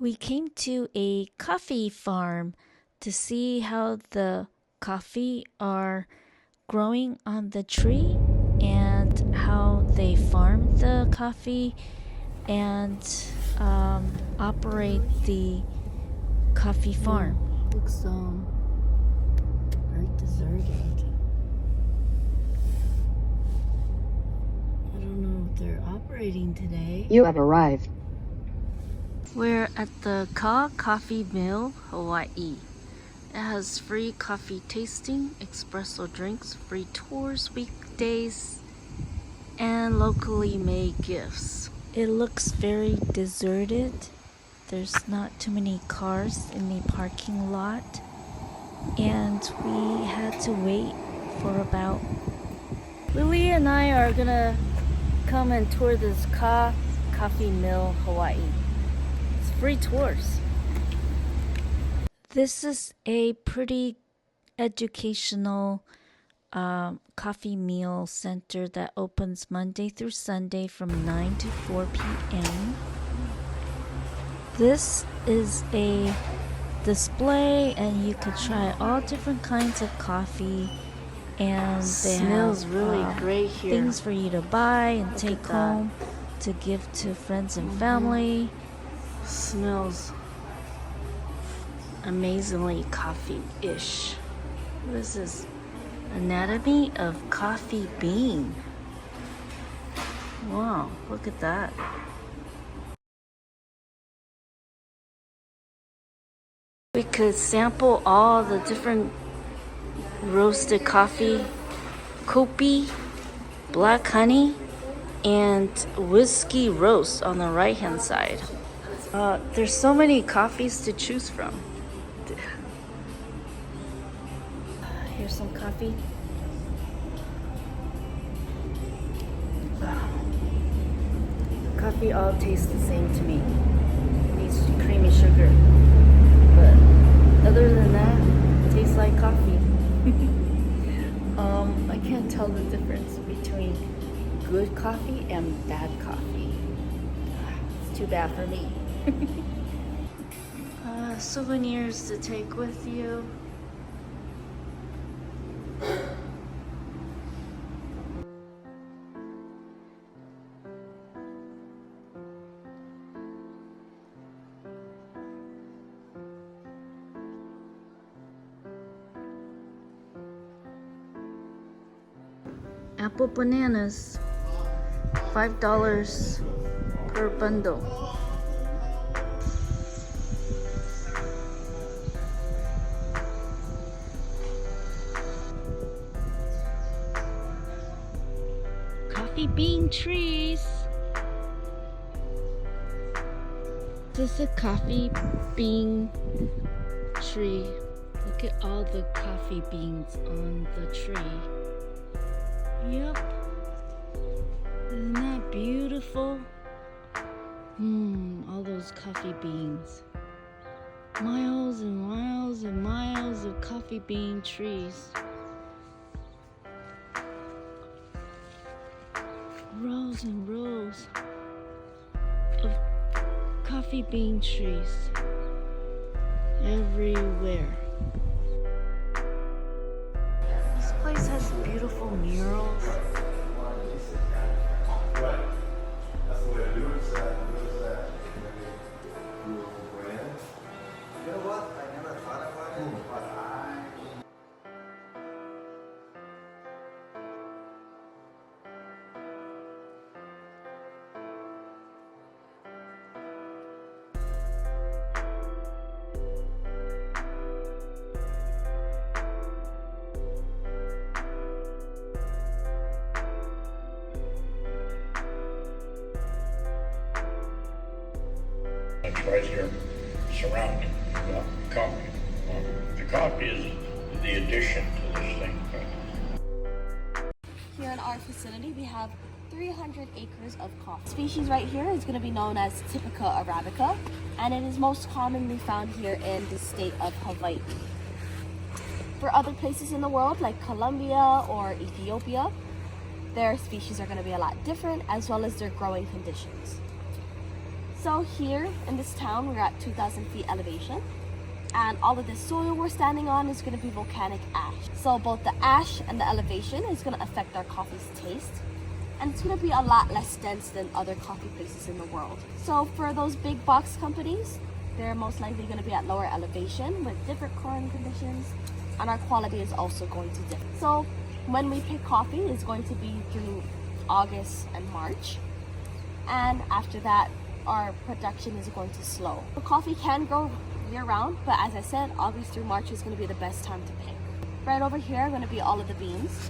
We came to a coffee farm to see how the coffee are growing on the tree and how they farm the coffee and operate the coffee farm. Looks very deserted. I don't know if they're operating today. You have arrived. We're at the Kaʻū Coffee Mill, Hawaii. It has free coffee tasting, espresso drinks, free tours weekdays, and locally made gifts. It looks very deserted. There's not too many cars in the parking lot, and we had to wait for about... Lily and I are gonna come and tour this Kaʻū Coffee Mill, Hawaii. It's free tours. This is a pretty educational coffee meal center that opens Monday through Sunday from 9 to 4 p.m. This is a display and you could try all different kinds of coffee, and they Smells have really great here. things for you to buy and take home to give to friends and family. Smells Amazingly coffee-ish. This is anatomy of coffee bean. Wow, look at that. We could sample all the different roasted coffee, kopi, black honey, and whiskey roast on the right hand side. There's so many coffees to choose from. Here's some coffee. Coffee all tastes the same to me. It needs creamy sugar. But other than that, it tastes like coffee. I can't tell the difference between good coffee and bad coffee. It's too bad for me. Souvenirs to take with you. Apple bananas, $5 per bundle. Coffee bean trees. This is a coffee bean tree. Look at all the coffee beans on the tree. Yep. Isn't that beautiful? All those coffee beans. Miles and miles and miles of coffee bean trees. Rows and rows of coffee bean trees everywhere. This place has beautiful murals. It's right here, surrounding the coffee. The coffee is the addition to this thing. Here in our facility, we have 300 acres of coffee. Species right here is going to be known as Typica arabica, and it is most commonly found here in the state of Hawaii. For other places in the world, like Colombia or Ethiopia, their species are going to be a lot different, as well as their growing conditions. So here in this town, we're at 2,000 feet elevation. And all of this soil we're standing on is going to be volcanic ash. So both the ash and the elevation is going to affect our coffee's taste. And it's going to be a lot less dense than other coffee places in the world. So for those big box companies, they're most likely going to be at lower elevation with different growing conditions. And our quality is also going to differ. So when we pick coffee, it's going to be during August and March. And after that, our production is going to slow. The coffee can grow year-round, but as I said, August through March is going to be the best time to pick. Right over here are going to be all of the beans.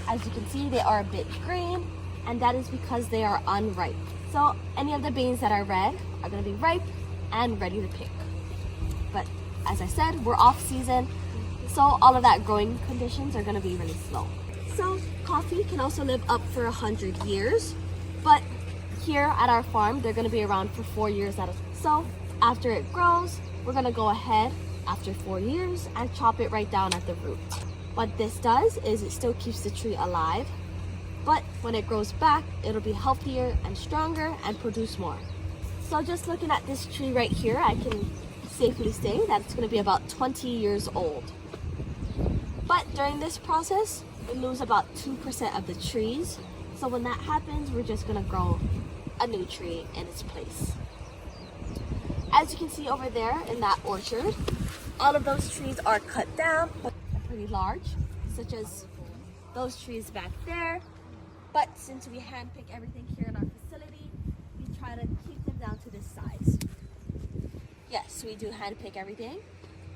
As you can see, they are a bit green, and that is because they are unripe. So any of the beans that are red are going to be ripe and ready to pick. But as I said, we're off season, so all of that growing conditions are going to be really slow. So coffee can also live up for 100 years, but here at our farm, they're going to be around for 4 years at a time. So after it grows, we're going to go ahead after 4 years and chop it right down at the root. What this does is it still keeps the tree alive, but when it grows back, it'll be healthier and stronger and produce more. So just looking at this tree right here, I can safely say that it's going to be about 20 years old. But during this process, we lose about 2% of the trees. So when that happens, we're just going to grow a new tree in its place. As you can see over there in that orchard, all of those trees are cut down, but they're pretty large, such as those trees back there. But since we handpick everything here in our facility, we try to keep them down to this size. Yes, we do handpick everything.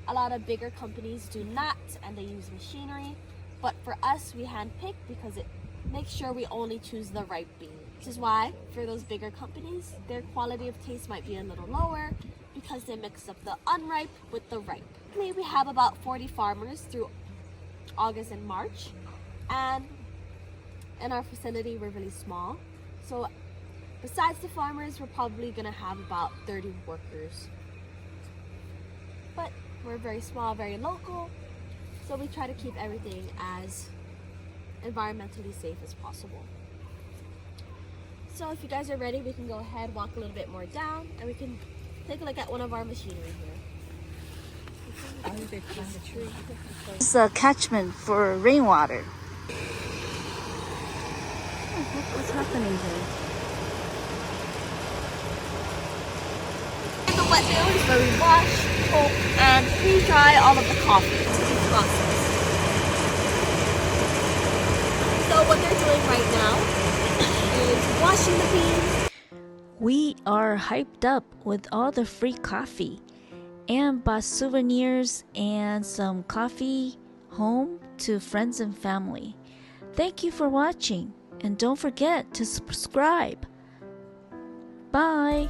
A lot of bigger companies do not, and they use machinery. But for us, we handpick because it makes sure we only choose the ripe bean. Which is why, for those bigger companies, their quality of taste might be a little lower because they mix up the unripe with the ripe. Currently, we have about 40 farmers through August and March. And in our facility, we're really small. So besides the farmers, we're probably gonna have about 30 workers. But we're very small, very local. So we try to keep everything as environmentally safe as possible. So if you guys are ready, we can go ahead, walk a little bit more down, and we can take a look at one of our machinery here. It's a catchment for rainwater. What's happening here? The wet mill is where we wash, pulp, and pre-dry all of the coffee. This is the process. So what they're doing right now is washing the beans. We are hyped up with all the free coffee and bought souvenirs and some coffee home to friends and family. Thank you for watching, and don't forget to subscribe. Bye!